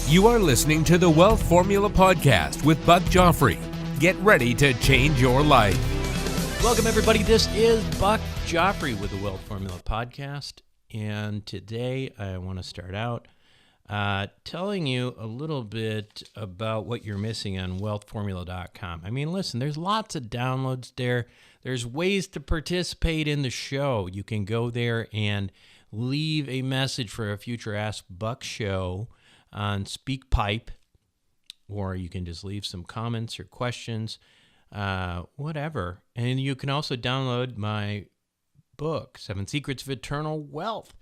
You are listening to the Wealth Formula Podcast with Buck Joffrey. Get ready to change your life. Welcome, everybody. This is Buck Joffrey with the Wealth Formula Podcast. And today I want to start out telling you a little bit about what you're missing on wealthformula.com. I mean, listen, there's lots of downloads there. There's ways to participate in the show. You can go there and leave a message for a future Ask Buck show on SpeakPipe, or you can just leave some comments or questions, whatever. And you can also download my book, 7 Secrets of Eternal Wealth.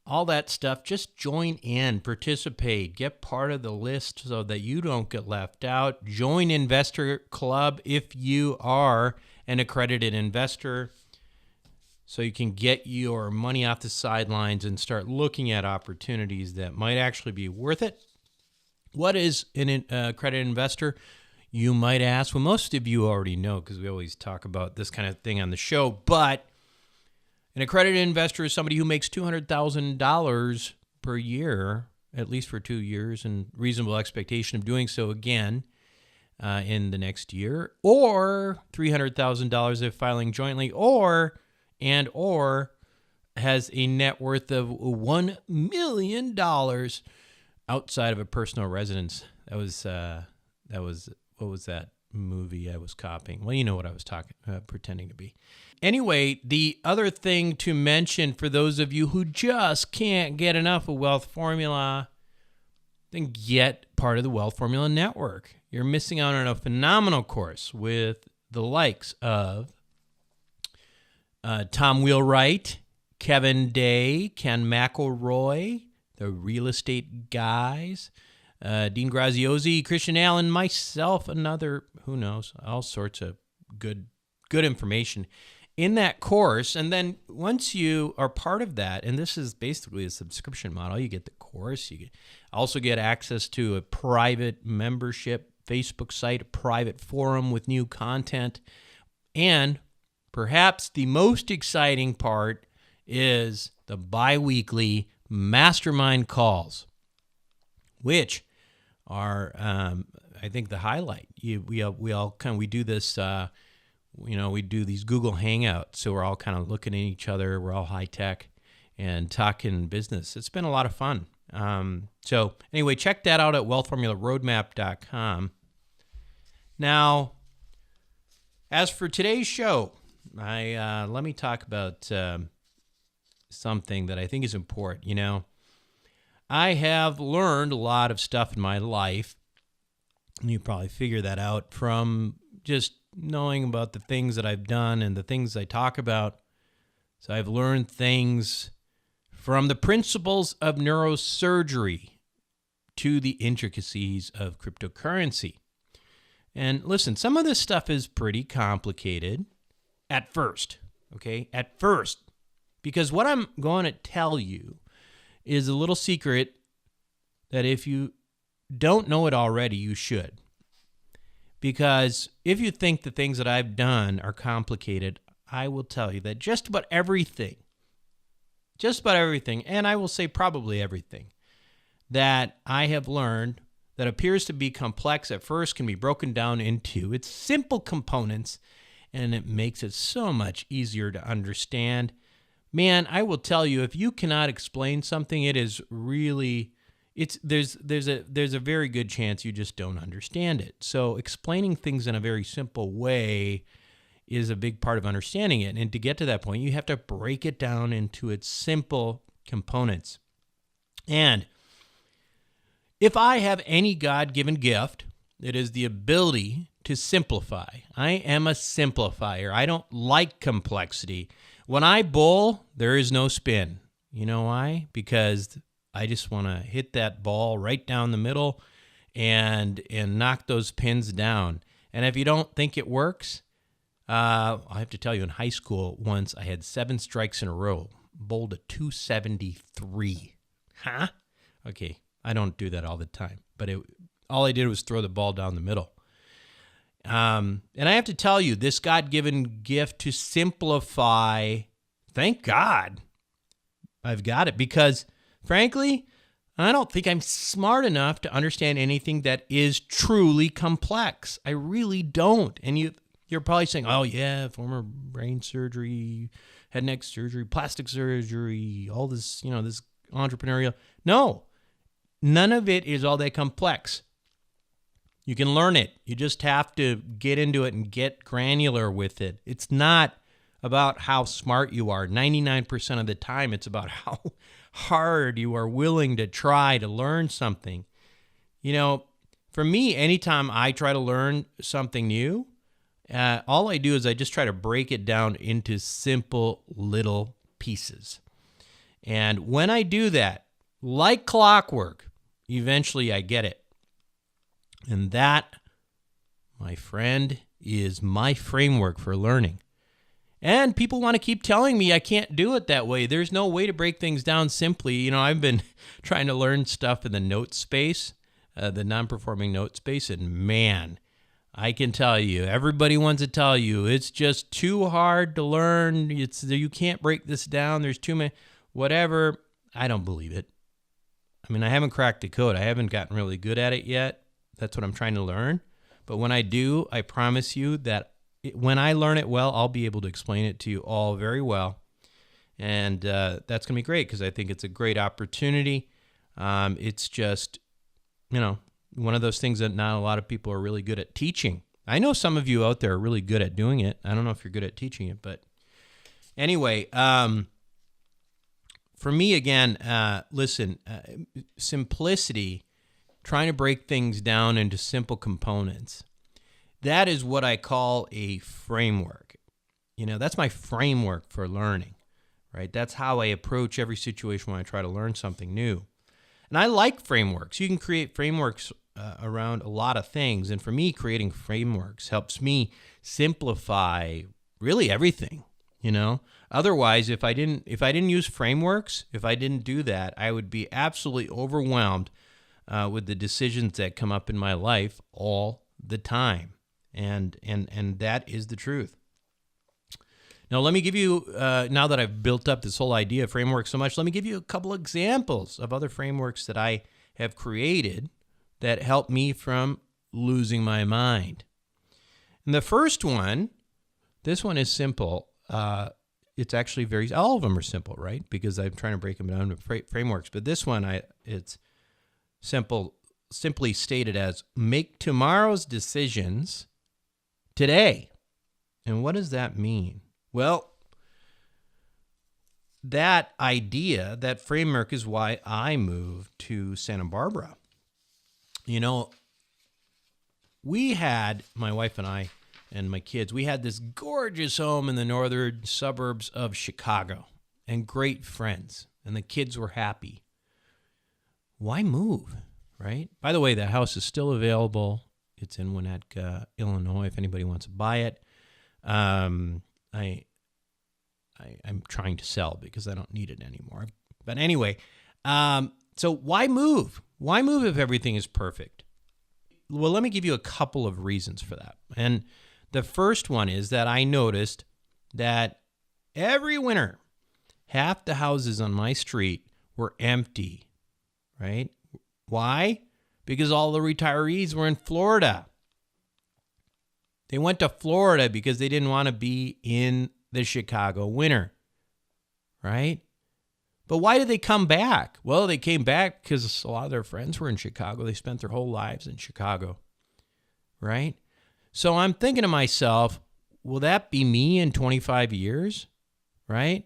All that stuff. Just join in, participate, get part of the list so that you don't get left out. Join Investor Club if you are an accredited investor, so you can get your money off the sidelines and start looking at opportunities that might actually be worth it. What is an accredited investor? You might ask. Well, most of you already know because we always talk about this kind of thing on the show, but an accredited investor is somebody who makes $200,000 per year, at least for 2 years, and reasonable expectation of doing so again in the next year, or $300,000 if filing jointly, or has a net worth of $1 million outside of a personal residence. That was what was that movie I was copying? Well, you know what I was pretending to be. Anyway, the other thing to mention for those of you who just can't get enough of Wealth Formula, then get part of the Wealth Formula Network. You're missing out on a phenomenal course with the likes of Tom Wheelwright, Kevin Day, Ken McElroy, the real estate guys, Dean Graziosi, Christian Allen, myself, another, who knows, all sorts of good information in that course. And then once you are part of that, and this is basically a subscription model, you get the course, you also get access to a private membership Facebook site, a private forum with new content, and perhaps the most exciting part is the bi-weekly mastermind calls, which are, I think, the highlight. We do this. We do these Google Hangouts, so we're all kind of looking at each other. We're all high tech and talking business. It's been a lot of fun. So anyway, check that out at wealthformularoadmap.com. Now, as for today's show, let me talk about something that I think is important. I have learned a lot of stuff in my life, and you probably figure that out from just knowing about the things that I've done and the things I talk about. So I've learned things from the principles of neurosurgery to the intricacies of cryptocurrency. And listen, some of this stuff is pretty complicated at first, okay? At first. Because what I'm going to tell you is a little secret that if you don't know it already, you should. Because if you think the things that I've done are complicated, I will tell you that just about everything, and I will say probably everything, that I have learned that appears to be complex at first can be broken down into its simple components, and it makes it so much easier to understand. Man, I will tell you, if you cannot explain something, it is really, there's a very good chance you just don't understand it. So explaining things in a very simple way is a big part of understanding it. And to get to that point, you have to break it down into its simple components. And if I have any God-given gift, it is the ability to simplify. I am a simplifier. I don't like complexity. When I bowl, there is no spin. You know why? Because I just want to hit that ball right down the middle and knock those pins down. And if you don't think it works, I have to tell you, in high school once I had 7 strikes in a row, bowled a 273. Huh? Okay, I don't do that all the time, but all I did was throw the ball down the middle. And I have to tell you, this God-given gift to simplify, thank God I've got it, because frankly, I don't think I'm smart enough to understand anything that is truly complex. I really don't. And you're probably saying, oh, yeah, former brain surgery, head and neck surgery, plastic surgery, all this, this entrepreneurial. No, none of it is all that complex. You can learn it. You just have to get into it and get granular with it. It's not about how smart you are. 99% of the time, it's about how hard you are willing to try to learn something. For me, anytime I try to learn something new, all I do is I just try to break it down into simple little pieces. And when I do that, like clockwork, eventually I get it. And that, my friend, is my framework for learning. And people want to keep telling me I can't do it that way. There's no way to break things down simply. I've been trying to learn stuff in the note space, the non-performing note space, and man, I can tell you, everybody wants to tell you, it's just too hard to learn. You can't break this down. There's too many, whatever. I don't believe it. I haven't cracked the code. I haven't gotten really good at it yet. That's what I'm trying to learn. But when I do, I promise you that when I learn it well, I'll be able to explain it to you all very well. And that's going to be great because I think it's a great opportunity. It's just, one of those things that not a lot of people are really good at teaching. I know some of you out there are really good at doing it. I don't know if you're good at teaching it, but anyway, for me, again, listen, simplicity, trying to break things down into simple components. That is what I call a framework. That's my framework for learning, right? That's how I approach every situation when I try to learn something new. And I like frameworks. You can create frameworks around a lot of things. And for me, creating frameworks helps me simplify really everything, Otherwise, if I didn't use frameworks, if I didn't do that, I would be absolutely overwhelmed with the decisions that come up in my life all the time. And that is the truth. Now, let me give you, now that I've built up this whole idea of framework so much, let me give you a couple examples of other frameworks that I have created that help me from losing my mind. And the first one, this one is simple. It's actually all of them are simple, right? Because I'm trying to break them down into frameworks. But this one, it's simply stated as make tomorrow's decisions today. And what does that mean? Well, that idea, that framework is why I moved to Santa Barbara. We had, my wife and I and my kids, we had this gorgeous home in the northern suburbs of Chicago and great friends, and the kids were happy. Why move, right? By the way, that house is still available. It's in Winnetka, Illinois, if anybody wants to buy it. I'm trying to sell because I don't need it anymore. But anyway, so why move? Why move if everything is perfect? Well, let me give you a couple of reasons for that. And the first one is that I noticed that every winter, half the houses on my street were empty, right? Why? Because all the retirees were in Florida. They went to Florida because they didn't want to be in the Chicago winter, right? But why did they come back? Well, they came back because a lot of their friends were in Chicago. They spent their whole lives in Chicago, right? So I'm thinking to myself, will that be me in 25 years, right?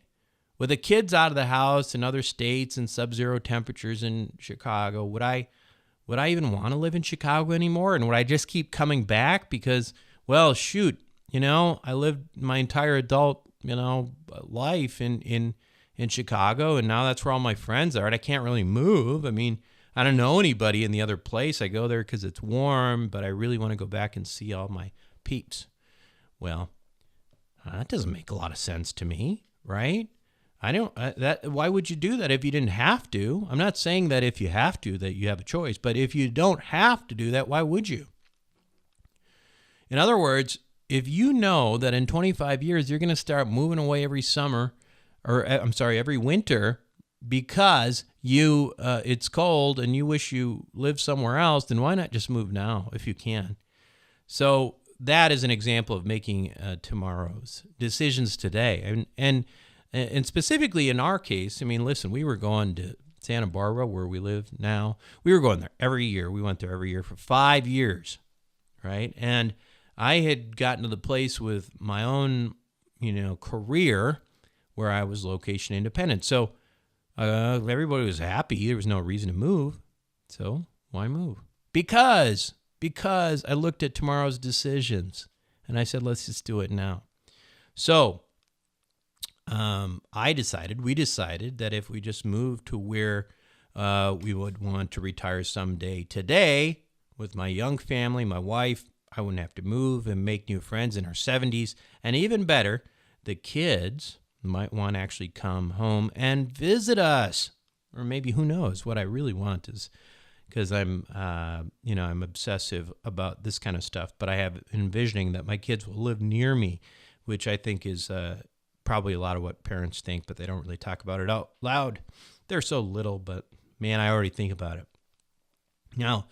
With the kids out of the house in other states and sub-zero temperatures in Chicago, would I even want to live in Chicago anymore? And would I just keep coming back because, well, shoot, I lived my entire adult, life in Chicago, and now that's where all my friends are, and I can't really move. I don't know anybody in the other place. I go there because it's warm, but I really want to go back and see all my peeps. Well, that doesn't make a lot of sense to me, right? Why would you do that if you didn't have to? I'm not saying that if you have to, that you have a choice, but if you don't have to do that, why would you? In other words, if you know that in 25 years, you're going to start moving away every winter because it's cold and you wish you lived somewhere else, then why not just move now if you can? So that is an example of making tomorrow's decisions today. And specifically in our case, I mean, listen, we were going to Santa Barbara, where we live now. We were going there every year. We went there every year for 5 years, right? And I had gotten to the place with my own, career where I was location independent. So everybody was happy. There was no reason to move. So why move? Because I looked at tomorrow's decisions and I said, let's just do it now. So we decided that if we just moved to where we would want to retire someday today with my young family, my wife, I wouldn't have to move and make new friends in our 70s. And even better, the kids might want to actually come home and visit us. Or maybe, who knows, what I really want is, because I'm obsessive about this kind of stuff, but I have envisioning that my kids will live near me, which I think is probably a lot of what parents think, but they don't really talk about it out loud. They're so little, but man, I already think about it. Now,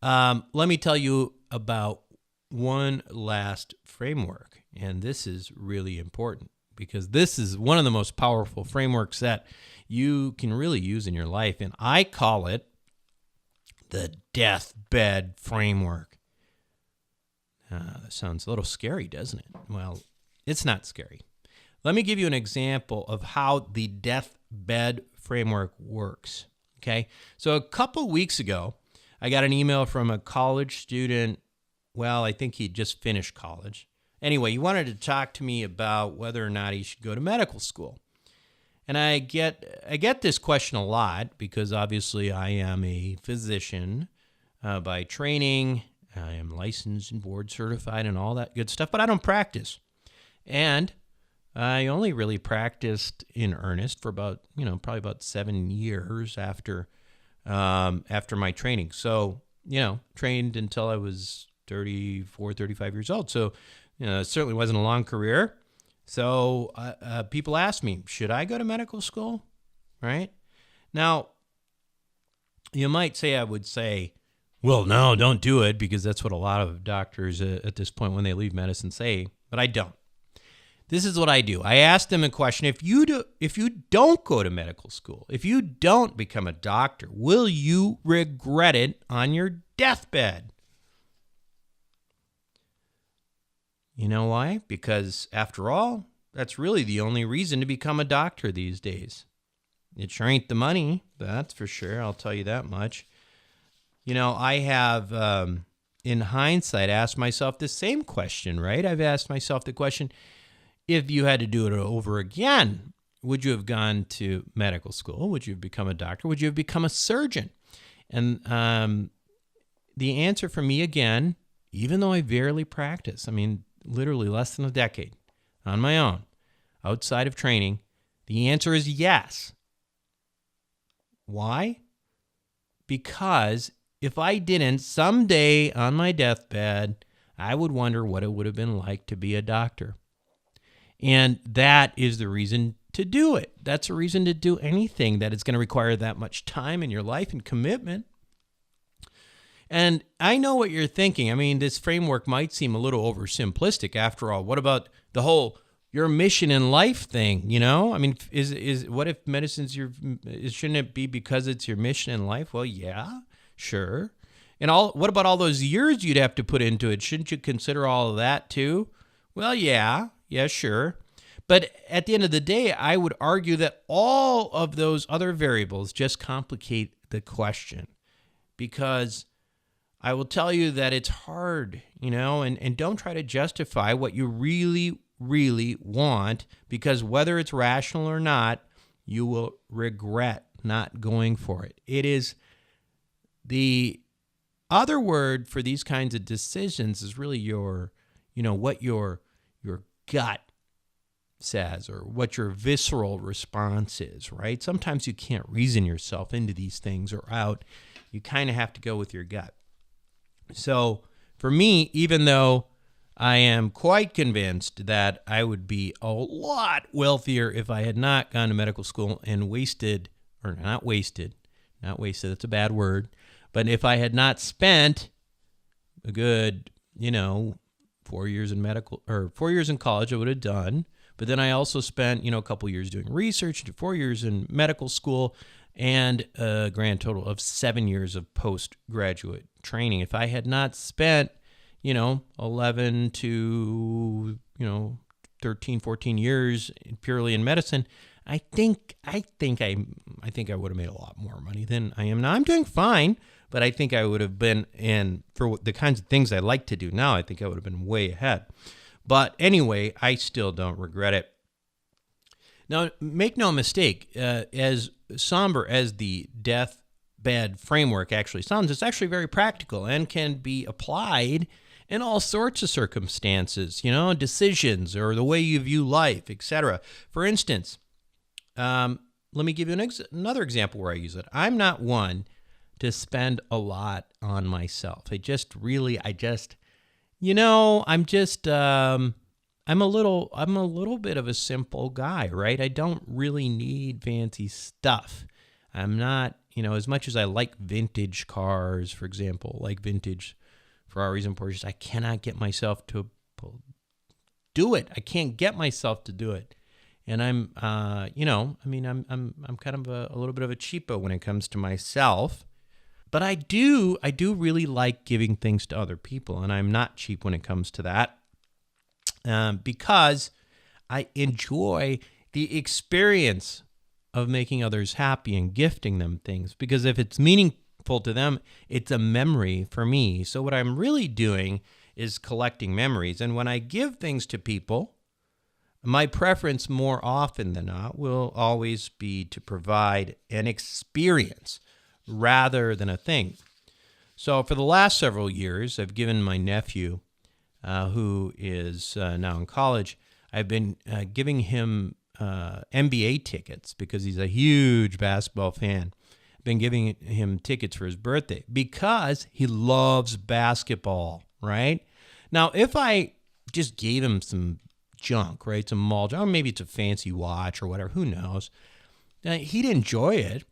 let me tell you about one last framework, and this is really important because this is one of the most powerful frameworks that you can really use in your life, and I call it the Deathbed framework. That sounds a little scary, doesn't it? Well, it's not scary. Let me give you an example of how the Deathbed framework works, okay? So a couple weeks ago, I got an email from a college student. Well, I think he'd just finished college. Anyway, he wanted to talk to me about whether or not he should go to medical school. And I get this question a lot because obviously I am a physician by training. I am licensed and board certified and all that good stuff, but I don't practice. And I only really practiced in earnest for about, probably about 7 years after my training. So, trained until I was 34, 35 years old. So, it certainly wasn't a long career. So people ask me, should I go to medical school? Right? Now, you might say, I would say, well, no, don't do it, because that's what a lot of doctors at this point when they leave medicine say, but I don't. This is what I do. I ask them a question. If you don't go to medical school, if you don't become a doctor, will you regret it on your deathbed? You know why? Because after all, that's really the only reason to become a doctor these days. It sure ain't the money, that's for sure. I'll tell you that much. I have, in hindsight, asked myself the same question, right? I've asked myself the question, if you had to do it over again, would you have gone to medical school? Would you have become a doctor? Would you have become a surgeon? And the answer for me, again, even though I barely practice, literally less than a decade on my own, outside of training, the answer is yes. Why? Because if I didn't, someday on my deathbed, I would wonder what it would have been like to be a doctor. And that is the reason to do it. That's a reason to do anything that is going to require that much time in your life and commitment. And I know what you're thinking. This framework might seem a little oversimplistic after all. What about the whole your mission in life thing, is what if medicine's shouldn't it be because it's your mission in life? Well, yeah, sure. And what about all those years you'd have to put into it? Shouldn't you consider all of that too? Well, yeah, sure. But at the end of the day, I would argue that all of those other variables just complicate the question, because I will tell you that it's hard, and don't try to justify what you really, really want, because whether it's rational or not, you will regret not going for it. It is the other word for these kinds of decisions is really what your gut says, or what your visceral response is, right? Sometimes you can't reason yourself into these things or out. You kind of have to go with your gut. So for me, even though I am quite convinced that I would be a lot wealthier if I had not gone to medical school and wasted or not wasted, that's a bad word, but if I had not spent a good, 4 years in medical or 4 years in college, I would have done. But then I also spent, a couple years doing research, 4 years in medical school, and a grand total of 7 years of postgraduate training. If I had not spent, 11 to, 13, 14 years purely in medicine, I think I would have made a lot more money than I am now. I'm doing fine, but I think I would have been for the kinds of things I like to do now, I think I would have been way ahead. But anyway, I still don't regret it. Now, make no mistake, as somber as the deathbed framework actually sounds, it's actually very practical and can be applied in all sorts of circumstances, decisions or the way you view life, etc. For instance, let me give you another example where I use it. I'm not one to spend a lot on myself. I'm a little bit of a simple guy, right? I don't really need fancy stuff. I'm not, as much as I like vintage cars, for example, like vintage Ferraris and Porsches, I cannot get myself to do it. I can't get myself to do it. And I'm kind of a little bit of a cheapo when it comes to myself. But I do really like giving things to other people, and I'm not cheap when it comes to that, because I enjoy the experience of making others happy and gifting them things. Because if it's meaningful to them, it's a memory for me. So what I'm really doing is collecting memories. And when I give things to people, my preference more often than not will always be to provide an experience rather than a thing. So for the last several years, I've given my nephew, who is now in college, I've been giving him NBA tickets because he's a huge basketball fan. I've been giving him tickets for his birthday because he loves basketball, right? Now, if I just gave him some junk, right, some mall junk, or maybe it's a fancy watch or whatever, who knows, he'd enjoy it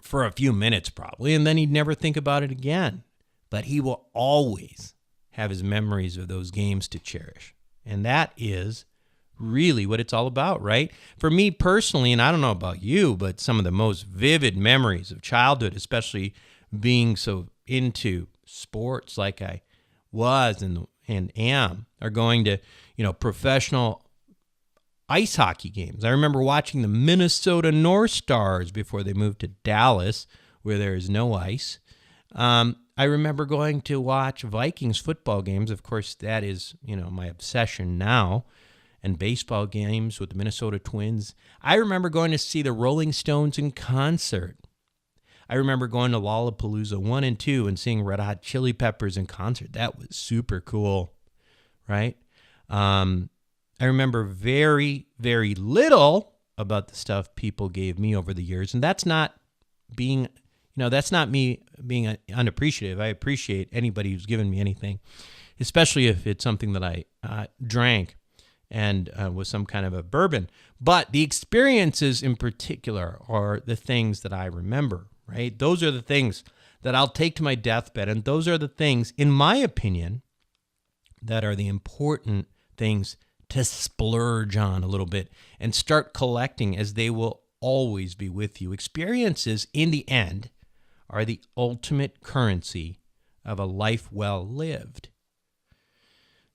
for a few minutes probably, and then he'd never think about it again. But he will always have his memories of those games to cherish. And that is really what it's all about, right? For me personally, and I don't know about you, but some of the most vivid memories of childhood, especially being so into sports like I was and am, are going to, professional ice hockey games. I remember watching the Minnesota North Stars before they moved to Dallas, where there is no ice. I remember going to watch Vikings football games. Of course, that is, my obsession now. And baseball games with the Minnesota Twins. I remember going to see the Rolling Stones in concert. I remember going to Lollapalooza 1 and 2 and seeing Red Hot Chili Peppers in concert. That was super cool, right? I remember very, very little about the stuff people gave me over the years. And that's not being, that's not me being unappreciative. I appreciate anybody who's given me anything, especially if it's something that I drank and was some kind of a bourbon. But the experiences in particular are the things that I remember, right? Those are the things that I'll take to my deathbed. And those are the things, in my opinion, that are the important things to splurge on a little bit and start collecting, as they will always be with you. Experiences, in the end, are the ultimate currency of a life well lived.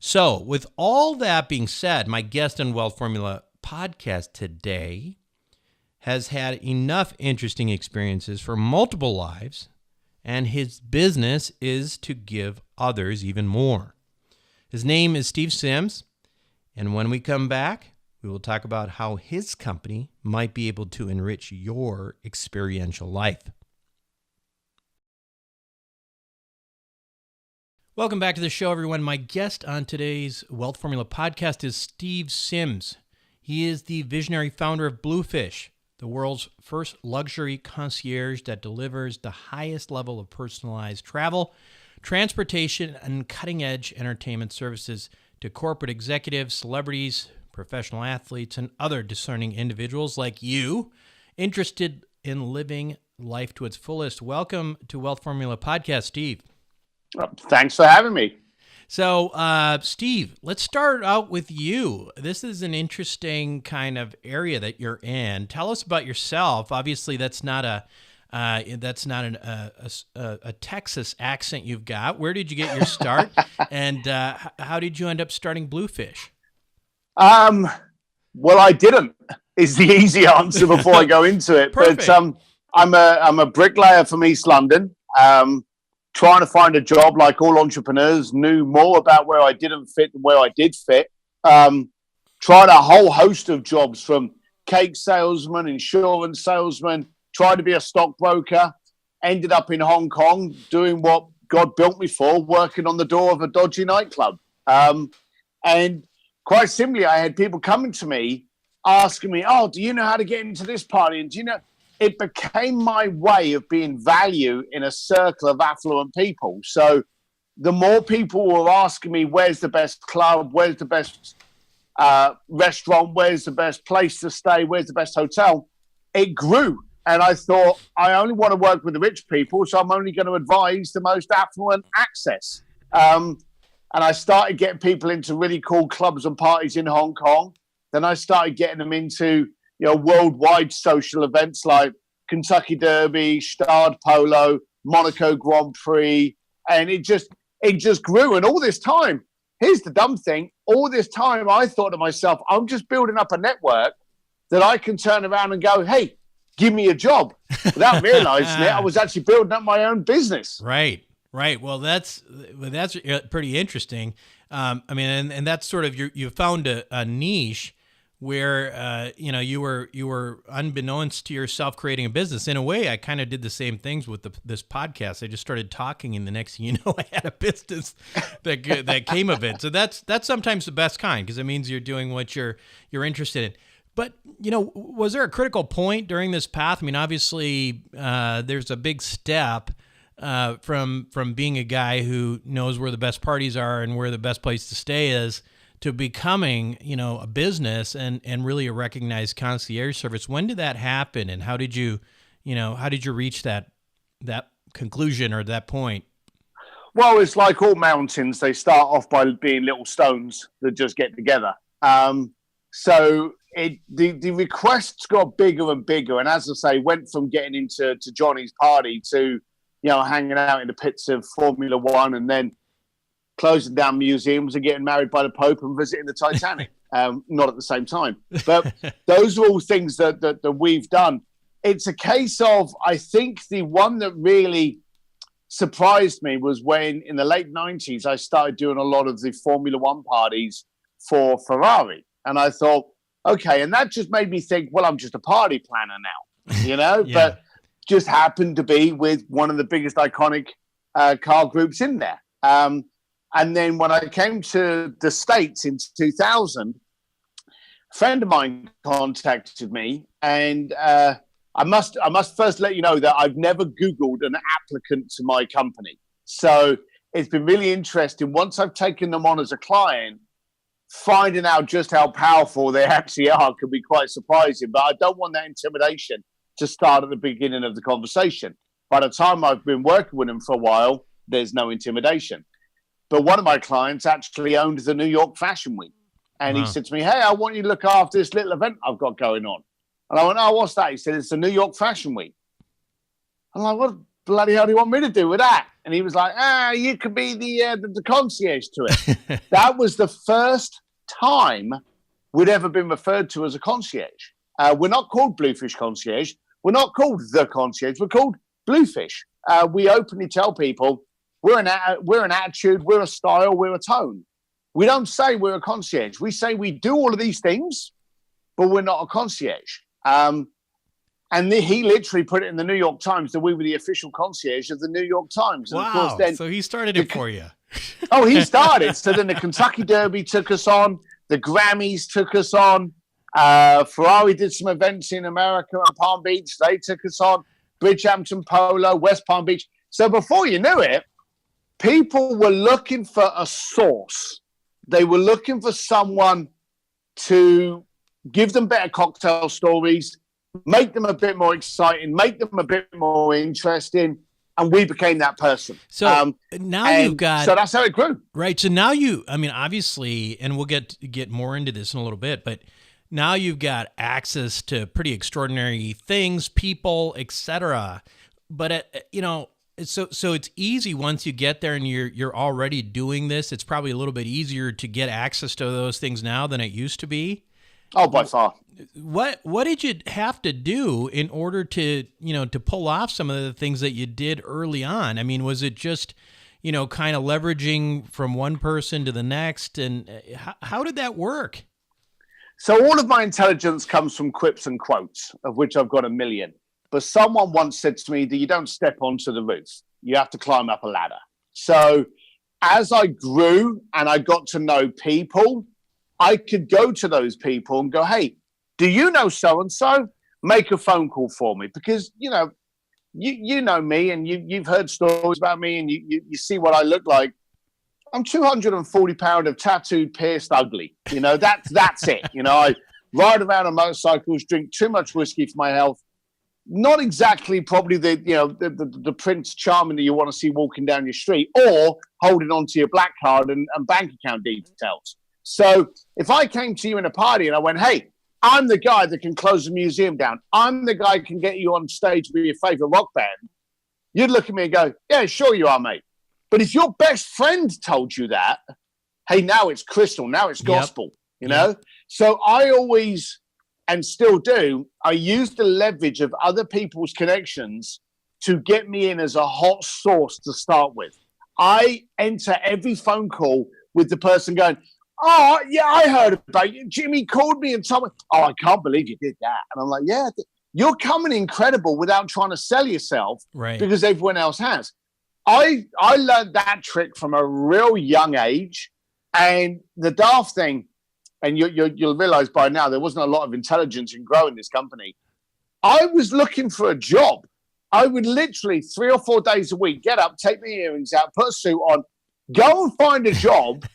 So, with all that being said, my guest on Wealth Formula podcast today has had enough interesting experiences for multiple lives, and his business is to give others even more. His name is Steve Sims, and when we come back, we will talk about how his company might be able to enrich your experiential life. Welcome back to the show, everyone. My guest on today's Wealth Formula podcast is Steve Sims. He is the visionary founder of Bluefish, the world's first luxury concierge that delivers the highest level of personalized travel, transportation, and cutting-edge entertainment services to corporate executives, celebrities, professional athletes, and other discerning individuals like you interested in living life to its fullest. Welcome to Wealth Formula Podcast, Steve. Thanks for having me. So, Steve, let's start out with you. This is an interesting kind of area that you're in. Tell us about yourself. Obviously, that's not a Texas accent you've got. Where did you get your start, and how did you end up starting Bluefish? Well, I didn't. Is the easy answer before I go into it. Perfect. But I'm a bricklayer from East London. Trying to find a job, like all entrepreneurs, knew more about where I didn't fit than where I did fit. Tried a whole host of jobs, from cake salesman, insurance salesman, tried to be a stockbroker, ended up in Hong Kong doing what God built me for, working on the door of a dodgy nightclub. And quite simply, I had people coming to me asking me, oh, do you know how to get into this party? And do you know, it became my way of being value in a circle of affluent people. So the more people were asking me, where's the best club? Where's the best restaurant? Where's the best place to stay? Where's the best hotel? It grew. And I thought, I only want to work with the rich people, so I'm only going to advise the most affluent access. And I started getting people into really cool clubs and parties in Hong Kong. Then I started getting them into, worldwide social events like Kentucky Derby, Stade Polo, Monaco Grand Prix. And it just grew. And all this time, here's the dumb thing, all this time I thought to myself, I'm just building up a network that I can turn around and go, hey, give me a job. Without realizing it, I was actually building up my own business. Right. Well, that's pretty interesting. And that's sort of you found a niche where you were unbeknownst to yourself creating a business. In a way, I kind of did the same things with this podcast. I just started talking, and the next thing you know, I had a business that came of it. So that's sometimes the best kind, because it means you're doing what you're interested in. But, was there a critical point during this path? I mean, obviously, there's a big step from being a guy who knows where the best parties are and where the best place to stay is, to becoming, a business and really a recognized concierge service. When did that happen, and how did you reach that conclusion or that point? Well, it's like all mountains. They start off by being little stones that just get together. So the requests got bigger and bigger. And as I say, went from getting into Johnny's party to, hanging out in the pits of Formula One, and then closing down museums and getting married by the Pope and visiting the Titanic. Not at the same time. But those are all things that we've done. It's a case of, I think the one that really surprised me was when in the late 90s, I started doing a lot of the Formula One parties for Ferrari. And I thought, okay, and that just made me think, well, I'm just a party planner now, Yeah. But just happened to be with one of the biggest iconic car groups in there. And then when I came to the States in 2000, a friend of mine contacted me, and I must first let you know that I've never Googled an applicant to my company. So it's been really interesting. Once I've taken them on as a client, finding out just how powerful they actually are can be quite surprising. But I don't want that intimidation to start at the beginning of the conversation. By the time I've been working with them for a while, there's no intimidation. But one of my clients actually owned the New York Fashion Week. And He said to me, hey, I want you to look after this little event I've got going on. And I went, oh, what's that? He said, it's the New York Fashion Week. I'm like, what bloody hell do you want me to do with that? And he was like, you could be the concierge to it. That was the first time we'd ever been referred to as a concierge. We're not called Bluefish Concierge. We're not called the concierge. We're called Bluefish. We openly tell people, we're an attitude, we're a style, we're a tone. We don't say we're a concierge. We say we do all of these things, but we're not a concierge. And he literally put it in the New York Times that we were the official concierge of the New York Times. And wow. Of course, then, so he started it for you. Oh, he started. So then the Kentucky Derby took us on. The Grammys took us on. Ferrari did some events in America and Palm Beach. They took us on. Bridgehampton Polo, West Palm Beach. So before you knew it, people were looking for a source. They were looking for someone to give them better cocktail stories, make them a bit more exciting, make them a bit more interesting. And we became that person. So now you've got... So that's how it grew. Right. So now obviously, and we'll get more into this in a little bit, but now you've got access to pretty extraordinary things, people, etc. But, so it's easy once you get there and you're already doing this. It's probably a little bit easier to get access to those things now than it used to be. Oh, by far. What did you have to do in order to pull off some of the things that you did early on? I mean, was it just, kind of leveraging from one person to the next? And how did that work? So all of my intelligence comes from quips and quotes, of which I've got a million. But someone once said to me that you don't step onto the roof. You have to climb up a ladder. So as I grew and I got to know people, I could go to those people and go, hey, do you know so-and-so? Make a phone call for me. Because, you know me and you've heard stories about me and you see what I look like. I'm 240 pounds of tattooed, pierced, ugly. That's it. I ride around on motorcycles, drink too much whiskey for my health. Not exactly probably the Prince Charming that you want to see walking down your street or holding onto your black card and bank account details. So if I came to you in a party and I went, hey, I'm the guy that can close the museum down. I'm the guy that can get you on stage with your favorite rock band. You'd look at me and go, yeah, sure you are, mate. But if your best friend told you that, hey, now it's crystal, now it's gospel, you know? So I always, and still do, I use the leverage of other people's connections to get me in as a hot sauce to start with. I enter every phone call with the person going, oh, yeah, I heard about you. Jimmy called me and told me, oh, I can't believe you did that. And I'm like, yeah, you're coming incredible without trying to sell yourself, right? Because everyone else has. I learned that trick from a real young age. And the daft thing, and you'll realize by now there wasn't a lot of intelligence in growing this company. I was looking for a job. I would literally 3 or 4 days a week get up, take my earrings out, put a suit on, go and find a job,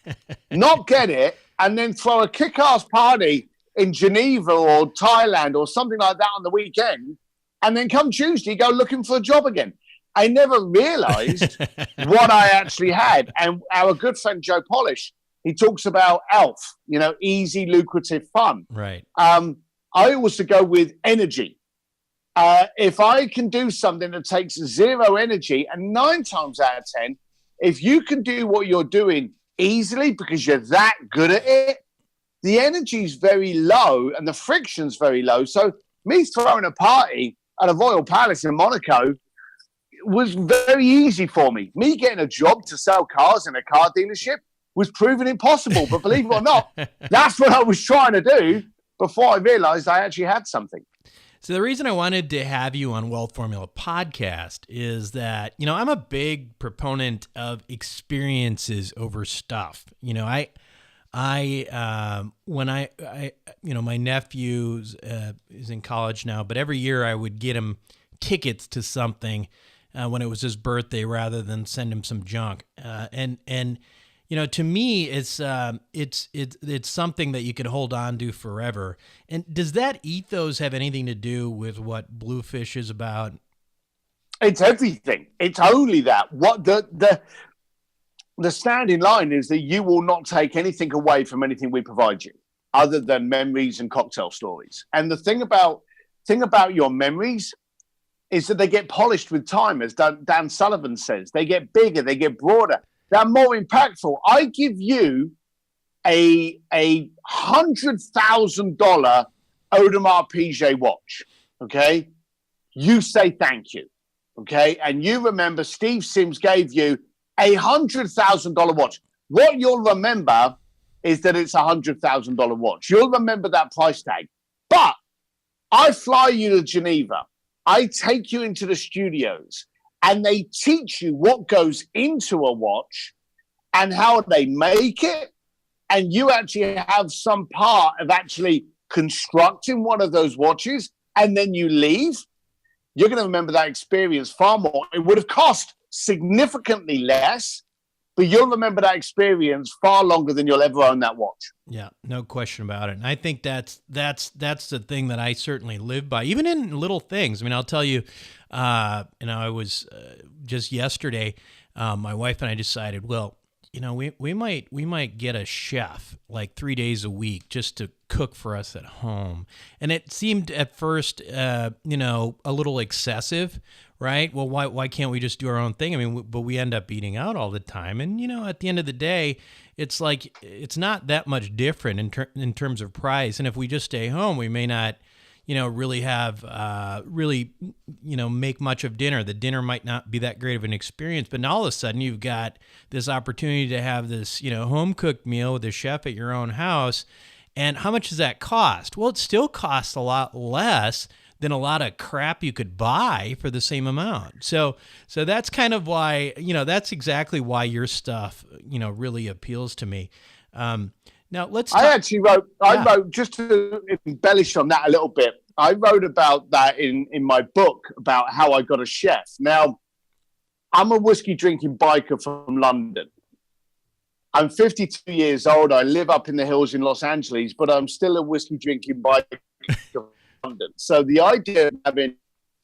not get it, and then throw a kick-ass party in Geneva or Thailand or something like that on the weekend, and then come Tuesday, go looking for a job again. I never realized what I actually had. And our good friend Joe Polish, he talks about ELF, easy, lucrative, fun. Right. I always go with energy. If I can do something that takes zero energy, and 9 times out of 10, if you can do what you're doing easily because you're that good at it, the energy's very low and the friction's very low. So me throwing a party at a Royal Palace in Monaco was very easy for me. Me getting a job to sell cars in a car dealership was proven impossible. But believe it or not, that's what I was trying to do before I realized I actually had something. So the reason I wanted to have you on Wealth Formula Podcast is that, I'm a big proponent of experiences over stuff. When my nephew is in college now, but every year I would get him tickets to something when it was his birthday rather than send him some junk. To me, it's something that you could hold on to forever. And does that ethos have anything to do with what Bluefish is about? It's everything. It's only that. What the standing line is that you will not take anything away from anything we provide you, other than memories and cocktail stories. And the thing about your memories is that they get polished with time, as Dan Sullivan says. They get bigger, they get broader. They're more impactful. I give you a $100,000 Audemars Piguet watch, okay? You say thank you, okay? And you remember Steve Sims gave you a $100,000 watch. What you'll remember is that it's a $100,000 watch. You'll remember that price tag. But I fly you to Geneva. I take you into the studios. And they teach you what goes into a watch and how they make it. And you actually have some part of actually constructing one of those watches. And then you leave. You're going to remember that experience far more. It would have cost significantly less. but you'll remember that experience far longer than you'll ever own that watch. Yeah, no question about it. And I think that's the thing that I certainly live by, even in little things. I mean, I'll tell you, I was just yesterday, my wife and I decided, well, we might get a chef like 3 days a week just to cook for us at home. And it seemed at first, a little excessive, right? Well, why can't we just do our own thing? I mean, but we end up eating out all the time. And, at the end of the day, it's like, it's not that much different in terms of price. And if we just stay home, we may not, really have, make much of dinner. The dinner might not be that great of an experience, but now all of a sudden you've got this opportunity to have this, home cooked meal with a chef at your own house. And how much does that cost? Well, it still costs a lot less than a lot of crap you could buy for the same amount. So that's kind of why, that's exactly why your stuff, really appeals to me. Now let's talk. I wrote, just to embellish on that a little bit, I wrote about that in my book about how I got a chef. Now, I'm a whiskey drinking biker from London. I'm 52 years old. I live up in the hills in Los Angeles, but I'm still a whiskey drinking biker from London. So the idea of having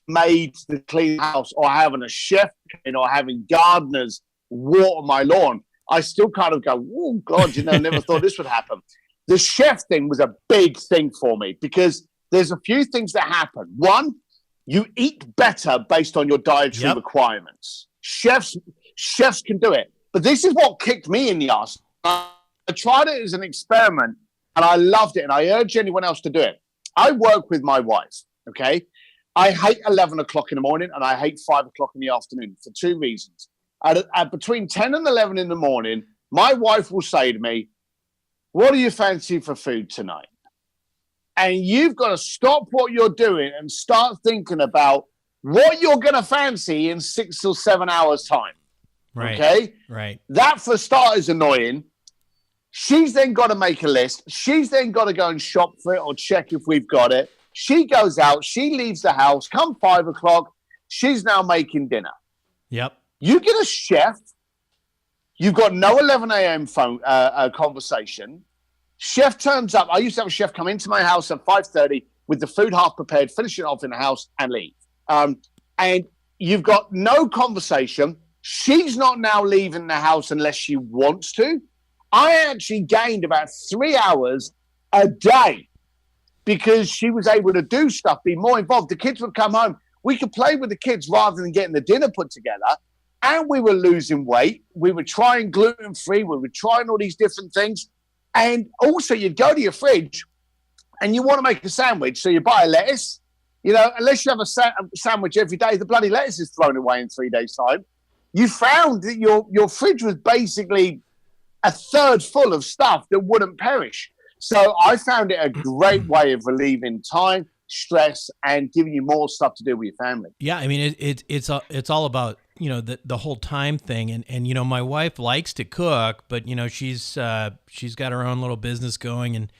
maids to clean the house, or having a chef, or having gardeners water my lawn, I still kind of go, oh, God, never thought this would happen. The chef thing was a big thing for me because there's a few things that happen. One, you eat better based on your dietary requirements. Chefs can do it. But this is what kicked me in the ass. I tried it as an experiment, and I loved it, and I urge anyone else to do it. I work with my wife, okay? I hate 11 o'clock in the morning, and I hate 5 o'clock in the afternoon for two reasons. At between 10 and 11 in the morning, my wife will say to me, what do you fancy for food tonight? And you've got to stop what you're doing and start thinking about what you're going to fancy in 6 or 7 hours' time. Right. Okay? Right. That, for start, is annoying. She's then got to make a list. She's then got to go and shop for it or check if we've got it. She goes out. She leaves the house. Come 5 o'clock, she's now making dinner. Yep. You get a chef. You've got no 11 a.m. phone conversation. Chef turns up. I used to have a chef come into my house at 5:30 with the food half prepared, finish it off in the house, and leave. And you've got no conversation. She's not now leaving the house unless she wants to. I actually gained about 3 hours a day because she was able to do stuff, be more involved. The kids would come home. We could play with the kids rather than getting the dinner put together. And we were losing weight. We were trying gluten-free. We were trying all these different things. And also, you'd go to your fridge and you want to make a sandwich. So you buy a lettuce. Unless you have a sandwich every day, the bloody lettuce is thrown away in 3 days' time. You found that your fridge was basically a third full of stuff that wouldn't perish. So I found it a great way of relieving time, stress, and giving you more stuff to do with your family. Yeah, I mean, it's all about, the whole time thing. And my wife likes to cook, but, she's got her own little business going. And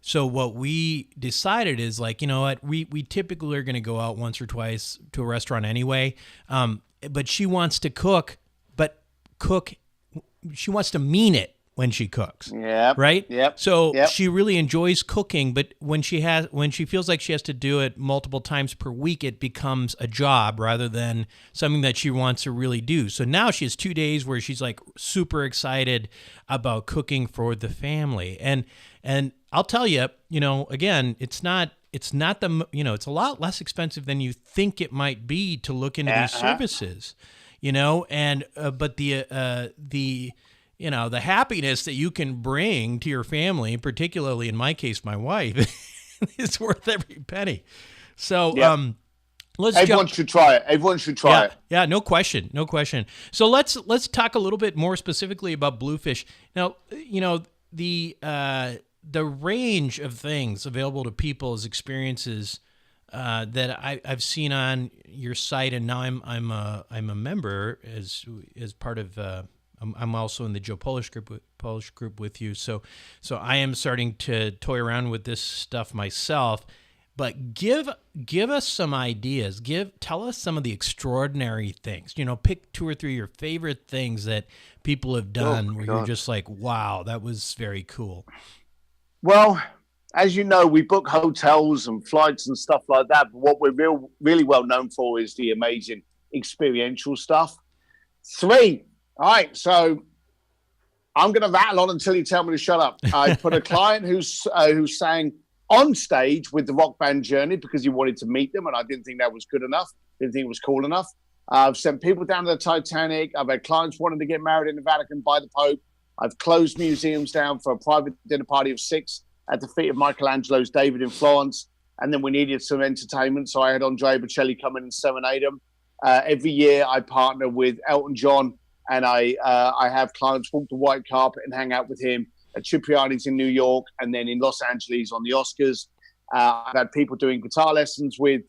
so what we decided is like, we typically are going to go out once or twice to a restaurant anyway. But she wants to cook, she wants to mean it when she cooks. Yeah. Right? Yep. So she really enjoys cooking, but when she feels like she has to do it multiple times per week, it becomes a job rather than something that she wants to really do. So now she has 2 days where she's like super excited about cooking for the family. And I'll tell you, again, it's a lot less expensive than you think it might be to look into these services, but the happiness that you can bring to your family, particularly in my case, my wife, is worth every penny. So, Everyone should try it. Everyone should try it. Yeah, no question. So let's talk a little bit more specifically about Bluefish. Now, the range of things available to people as experiences that I've seen on your site, and now I'm a member as part of. I'm also in the Joe Polish group with you, so I am starting to toy around with this stuff myself. But give us some ideas. Tell us some of the extraordinary things. Pick 2 or 3 of your favorite things that people have done where you're just like, wow, that was very cool. Well, as you know, we book hotels and flights and stuff like that. But what we're really well known for is the amazing experiential stuff. 3. All right. So I'm going to rattle on until you tell me to shut up. I put a client who sang on stage with the rock band Journey because he wanted to meet them. And I didn't think that was good enough. Didn't think it was cool enough. I've sent people down to the Titanic. I've had clients wanting to get married in the Vatican by the Pope. I've closed museums down for a private dinner party of 6 at the feet of Michelangelo's David in Florence. And then we needed some entertainment. So I had Andrea Bocelli come in and serenade them. Every year I partner with Elton John, and I have clients walk the white carpet and hang out with him at Cipriani's in New York and then in Los Angeles on the Oscars. I've had people doing guitar lessons with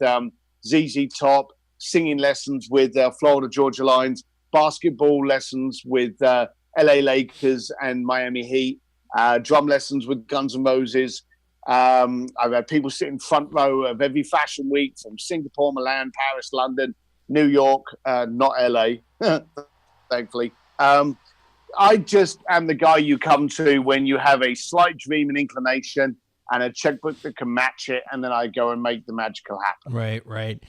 ZZ Top, singing lessons with Florida Georgia Lines, basketball lessons with LA Lakers and Miami Heat, drum lessons with Guns N' Roses. I've had people sit in front row of every fashion week from Singapore, Milan, Paris, London, New York, not LA, thankfully. I just am the guy you come to when you have a slight dream and inclination and a checkbook that can match it, and then I go and make the magical happen. Right.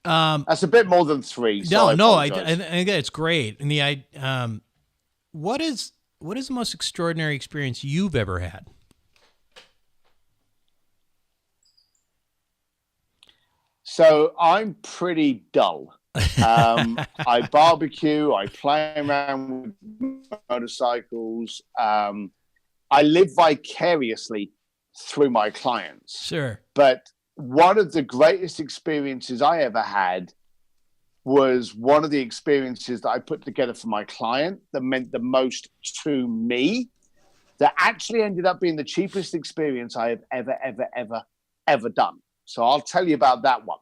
That's a bit more than 3. So I think it's great. And what is the most extraordinary experience you've ever had? So I'm pretty dull. I barbecue. I play around with motorcycles. I live vicariously through my clients. Sure. But one of the greatest experiences I ever had was one of the experiences that I put together for my client that meant the most to me, that actually ended up being the cheapest experience I have ever done. So I'll tell you about that one.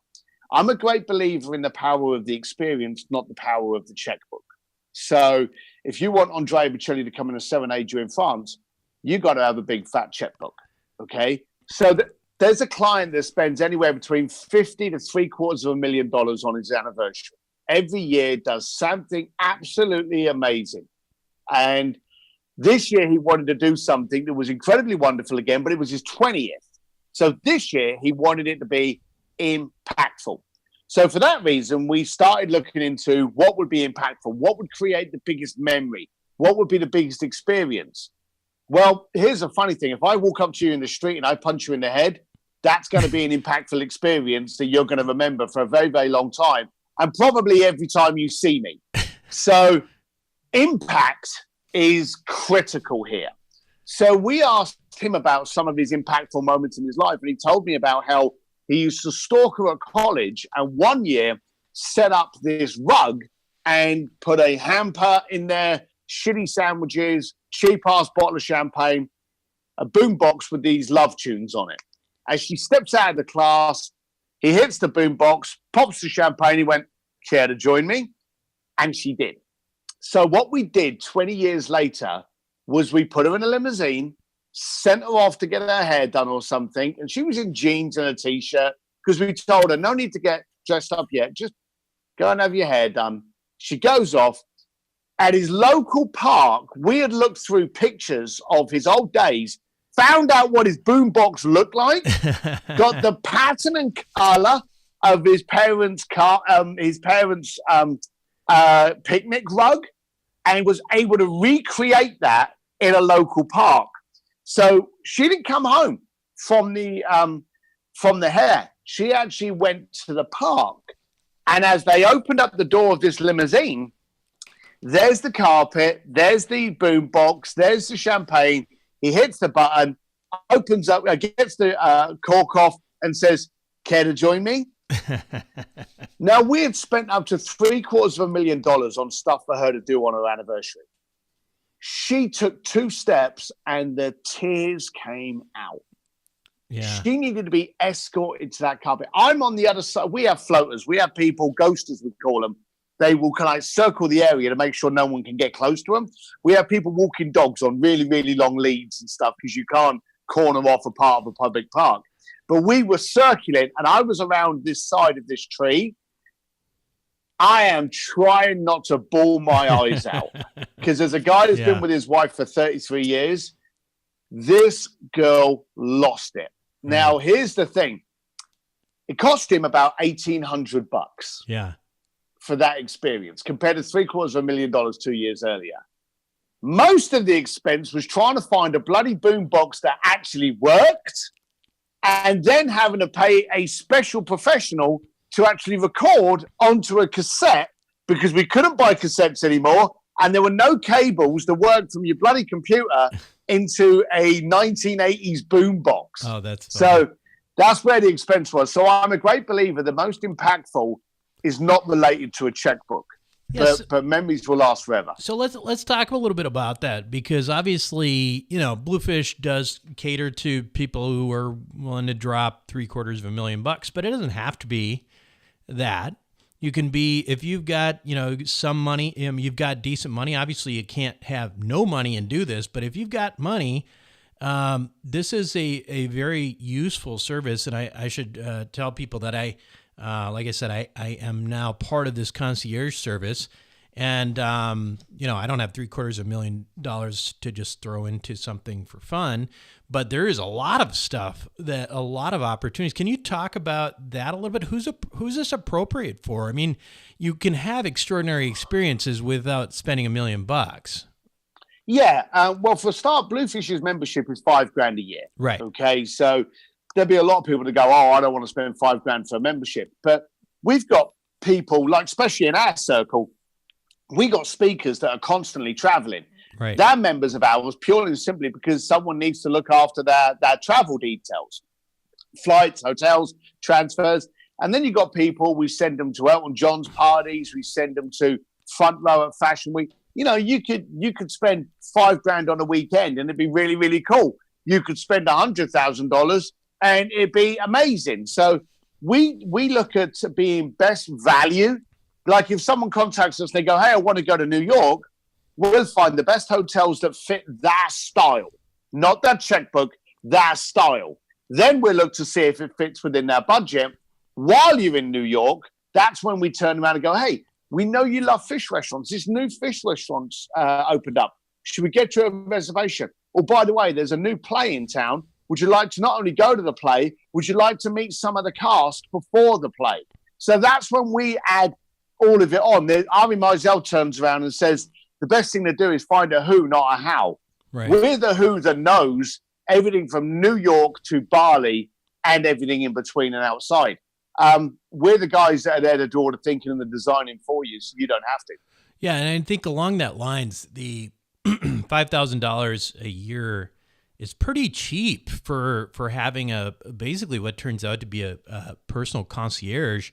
I'm a great believer in the power of the experience, not the power of the checkbook. So if you want Andrea Bocelli to come in and serenade you in France, you got to have a big fat checkbook. Okay. So there's a client that spends anywhere between $50,000 to $750,000 on his anniversary. Every year does something absolutely amazing. And this year he wanted to do something that was incredibly wonderful again, but it was his 20th. So this year he wanted it to be impactful. So for that reason, we started looking into what would be impactful, what would create the biggest memory, what would be the biggest experience. Well, here's a funny thing. If I walk up to you in the street and I punch you in the head, that's going to be an impactful experience that you're going to remember for a very, very long time, and probably every time you see me. So impact is critical here. So we asked him about some of his impactful moments in his life, and he told me about how he used to stalk her at college, and one year set up this rug and put a hamper in there, shitty sandwiches, cheap-ass bottle of champagne, a boombox with these love tunes on it. As she steps out of the class, he hits the boombox, pops the champagne. He went, "Care to join me?" And she did. So what we did 20 years later was we put her in a limousine, sent her off to get her hair done or something, and she was in jeans and a T-shirt because we told her, no need to get dressed up yet. Just go and have your hair done. She goes off. At his local park, we had looked through pictures of his old days, found out what his boombox looked like, got the pattern and color of his parents' picnic rug, and was able to recreate that in a local park. So she didn't come home from the hair. She actually went to the park, and as they opened up the door of this limousine, there's the carpet, there's the boombox, there's the champagne. He hits the button, opens up, gets the cork off, and says, "Care to join me?" Now, we had spent up to $750,000 on stuff for her to do on her anniversary. She took 2 steps and the tears came out. Yeah. She needed to be escorted to that carpet. I'm on the other side. We have floaters. We have people, ghosters we call them. They will kind of circle the area to make sure no one can get close to them. We have people walking dogs on really, really long leads and stuff because you can't corner off a part of a public park. But we were circling, and I was around this side of this tree. I am trying not to bawl my eyes out because there's a guy that's been with his wife for 33 years. This girl lost it. Now, here's the thing. It cost him about $1,800 for that experience compared to $750,000 2 years earlier. Most of the expense was trying to find a bloody boombox that actually worked and then having to pay a special professional to actually record onto a cassette because we couldn't buy cassettes anymore and there were no cables that worked from your bloody computer into a 1980s boombox. Oh, that's funny. So that's where the expense was. So I'm a great believer the most impactful is not related to a checkbook. Yes. But memories will last forever. So let's talk a little bit about that because obviously, Bluefish does cater to people who are willing to drop $750,000, but it doesn't have to be that. You can be, if you've got, some money, you've got decent money. Obviously, you can't have no money and do this, but if you've got money, this is a very useful service. And I should tell people that like I said, I am now part of this concierge service, and I don't have $750,000 to just throw into something for fun, but there is a lot of stuff a lot of opportunities. Can you talk about that a little bit? Who's this appropriate for? I mean, you can have extraordinary experiences without spending $1 million. Yeah. Well, for a start, Bluefish's membership is $5,000 a year. Right. Okay. So there'll be a lot of people that go, oh, I don't want to spend $5,000 for a membership. But we've got people, like especially in our circle, we got speakers that are constantly traveling. Right. They're members of ours purely and simply because someone needs to look after their travel details, flights, hotels, transfers. And then you've got people, we send them to Elton John's parties. We send them to front row at Fashion Week. You could spend $5,000 on a weekend and it'd be really, really cool. You could spend $100,000 and it'd be amazing. So we look at being best value. Like if someone contacts us, they go, hey, I want to go to New York. We'll find the best hotels that fit that style, not that checkbook, that style. Then we'll look to see if it fits within their budget. While you're in New York, that's when we turn around and go, hey, we know you love fish restaurants. This new fish restaurants opened up. Should we get you a reservation? Oh, by the way, there's a new play in town. Would you like to not only go to the play, would you like to meet some of the cast before the play? So that's when we add all of it on. Ari Meisel turns around and says, the best thing to do is find a who, not a how. Right. We're the who that knows everything from New York to Bali and everything in between and outside. We're the guys that are there to do all the thinking and the designing for you, so you don't have to. Yeah, and I think along that lines, the $5,000 a year is pretty cheap for having basically what turns out to be a personal concierge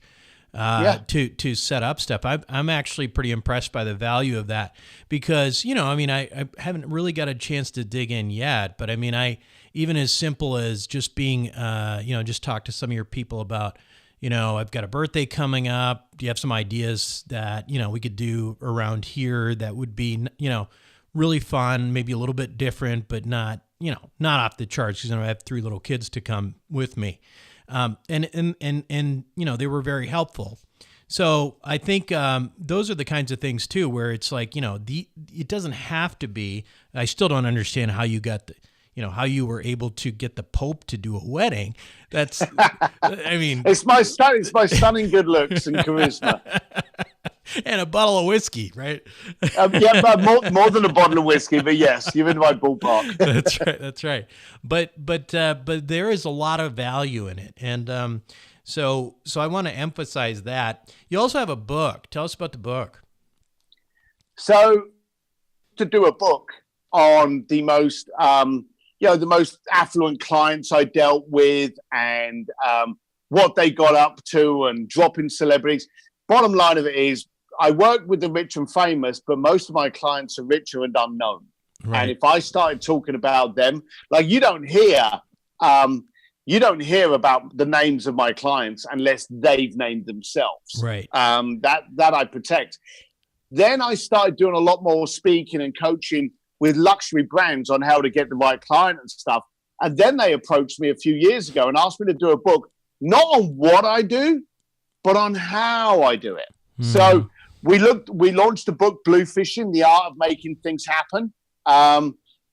to set up stuff. I'm actually pretty impressed by the value of that because, I haven't really got a chance to dig in yet, but even as simple as just being, just talk to some of your people about, I've got a birthday coming up. Do you have some ideas that, we could do around here that would be, really fun, maybe a little bit different, but not off the charts because I have 3 little kids to come with me. And they were very helpful. So I think those are the kinds of things too, where it's like, it doesn't have to be. I still don't understand how you got how you were able to get the Pope to do a wedding. That's, it's my stunning good looks and charisma. And a bottle of whiskey, right? But more than a bottle of whiskey, but yes, you're in my ballpark. That's right. But there is a lot of value in it, and so I want to emphasize that. You also have a book. Tell us about the book. So, to do a book on the most the most affluent clients I dealt with, and what they got up to, and dropping celebrities. Bottom line of it is, I work with the rich and famous, but most of my clients are richer and unknown. Right. And if I started talking about them, like you don't hear about the names of my clients unless they've named themselves. Right. That I protect. Then I started doing a lot more speaking and coaching with luxury brands on how to get the right client and stuff. And then they approached me a few years ago and asked me to do a book, not on what I do, but on how I do it. So we launched the book, Bluefishing, The Art of Making Things Happen.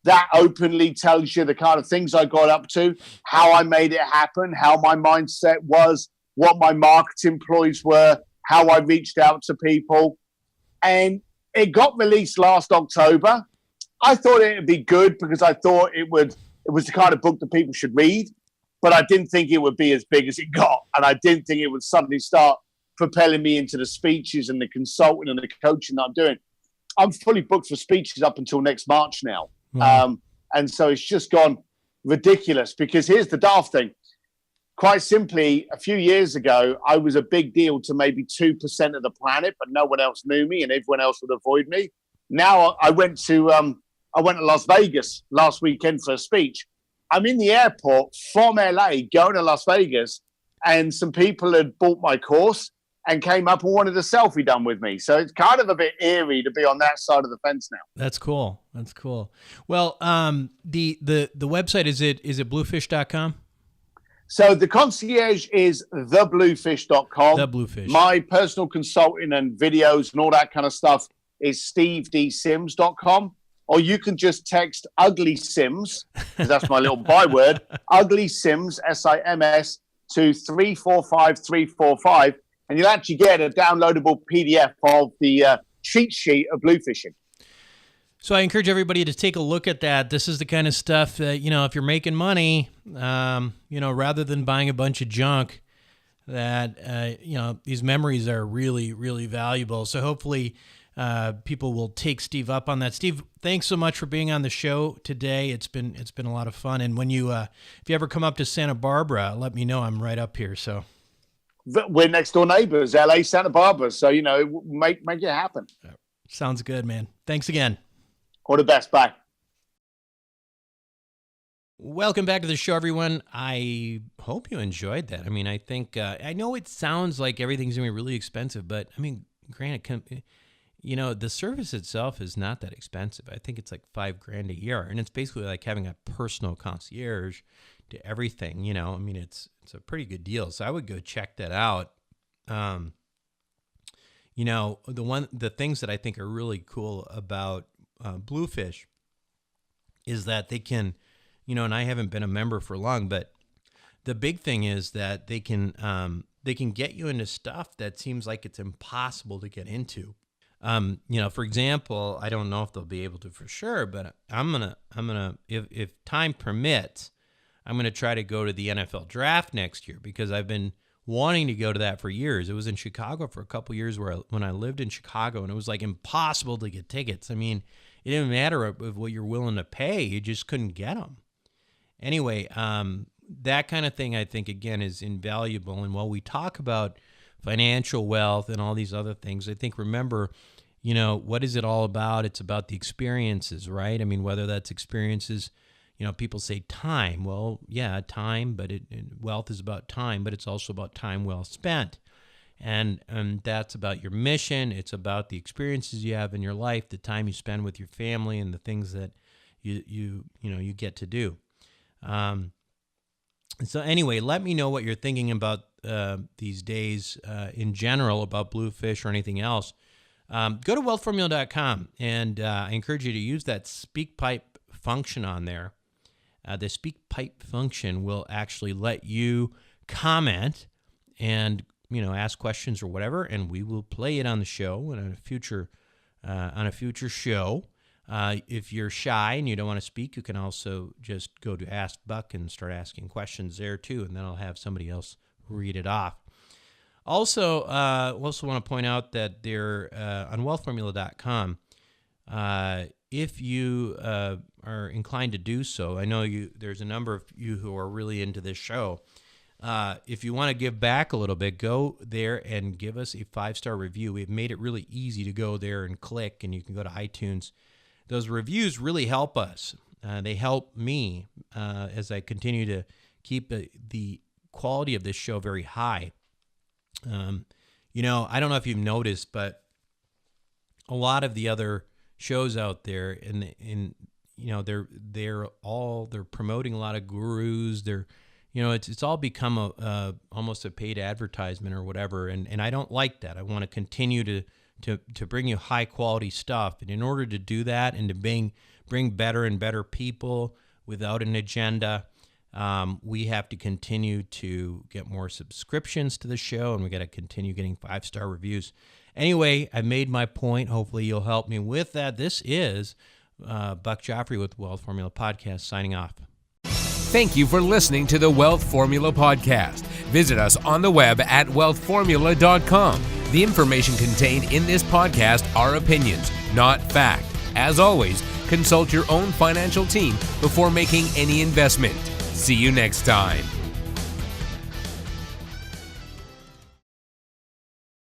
That openly tells you the kind of things I got up to, how I made it happen, how my mindset was, what my marketing ploys were, how I reached out to people. And it got released last October. I thought it would be good because I thought it was the kind of book that people should read, but I didn't think it would be as big as it got. And I didn't think it would suddenly start propelling me into the speeches and the consulting and the coaching that I'm doing. I'm fully booked for speeches up until next March now. Wow. And so it's just gone ridiculous because here's the daft thing. Quite simply, a few years ago, I was a big deal to maybe 2% of the planet, but no one else knew me and everyone else would avoid me. Now I went to Las Vegas last weekend for a speech. I'm in the airport from LA going to Las Vegas, and some people had bought my course and came up and wanted a selfie done with me. So it's kind of a bit eerie to be on that side of the fence now. That's cool. That's cool. Well, the website, is it bluefish.com? So the concierge is thebluefish.com. The Bluefish. My personal consulting and videos and all that kind of stuff is stevedsims.com. Or you can just text Ugly Sims, because that's my little byword, Ugly Sims, SIMS, to 345345, and you'll actually get a downloadable PDF of the cheat sheet of bluefishing. So I encourage everybody to take a look at that. This is the kind of stuff that, if you're making money, rather than buying a bunch of junk, that, these memories are really, really valuable. So hopefully people will take Steve up on that. Steve, thanks so much for being on the show today. It's been a lot of fun. And when if you ever come up to Santa Barbara, let me know. I'm right up here. So we're next door neighbors, LA, Santa Barbara. So, make it happen. Sounds good, man. Thanks again. All the best. Bye. Welcome back to the show, everyone. I hope you enjoyed that. I mean, I think, I know it sounds like everything's going to be really expensive, but I mean, granted, the service itself is not that expensive. I think it's like $5,000 a year, and it's basically like having a personal concierge to everything. I mean, it's a pretty good deal. So I would go check that out. The things that I think are really cool about Bluefish is that they can, and I haven't been a member for long, but the big thing is that they can get you into stuff that seems like it's impossible to get into. For example, I don't know if they'll be able to for sure, but I'm gonna if time permits, I'm gonna try to go to the NFL draft next year because I've been wanting to go to that for years. It was in Chicago for a couple years when I lived in Chicago, and it was like impossible to get tickets. I mean, it didn't matter of what you're willing to pay; you just couldn't get them. Anyway, that kind of thing I think again is invaluable. And while we talk about financial wealth and all these other things, I think remember, what is it all about? It's about the experiences, right? I mean, whether that's experiences, people say time. Well, yeah, time, but wealth is about time, but it's also about time well spent. And that's about your mission. It's about the experiences you have in your life, the time you spend with your family, and the things that you get to do. So anyway, let me know what you're thinking about these days in general about Bluefish or anything else. Go to wealthformula.com, and I encourage you to use that SpeakPipe function on there. The SpeakPipe function will actually let you comment and ask questions or whatever, and we will play it on the show and on a future show. If you're shy and you don't want to speak, you can also just go to Ask Buck and start asking questions there too, and then I'll have somebody else read it off. Also, want to point out that they're on wealthformula.com. If you are inclined to do so, I know there's a number of you who are really into this show. If you want to give back a little bit, go there and give us a 5-star review. We've made it really easy to go there and click, and you can go to iTunes. Those reviews really help us. They help me as I continue to keep the quality of this show very high. I don't know if you've noticed, but a lot of the other shows out there, and they're promoting a lot of gurus. It's all become almost a paid advertisement or whatever, and I don't like that. I want to continue to bring you high quality stuff, and in order to do that and to bring better and better people without an agenda, we have to continue to get more subscriptions to the show, and we got to continue getting 5-star reviews. Anyway, I made my point. Hopefully you'll help me with that. This is Buck Joffrey with Wealth Formula Podcast signing off. Thank you for listening to the Wealth Formula Podcast. Visit us on the web at wealthformula.com. The information contained in this podcast are opinions, not fact. As always, consult your own financial team before making any investment. See you next time.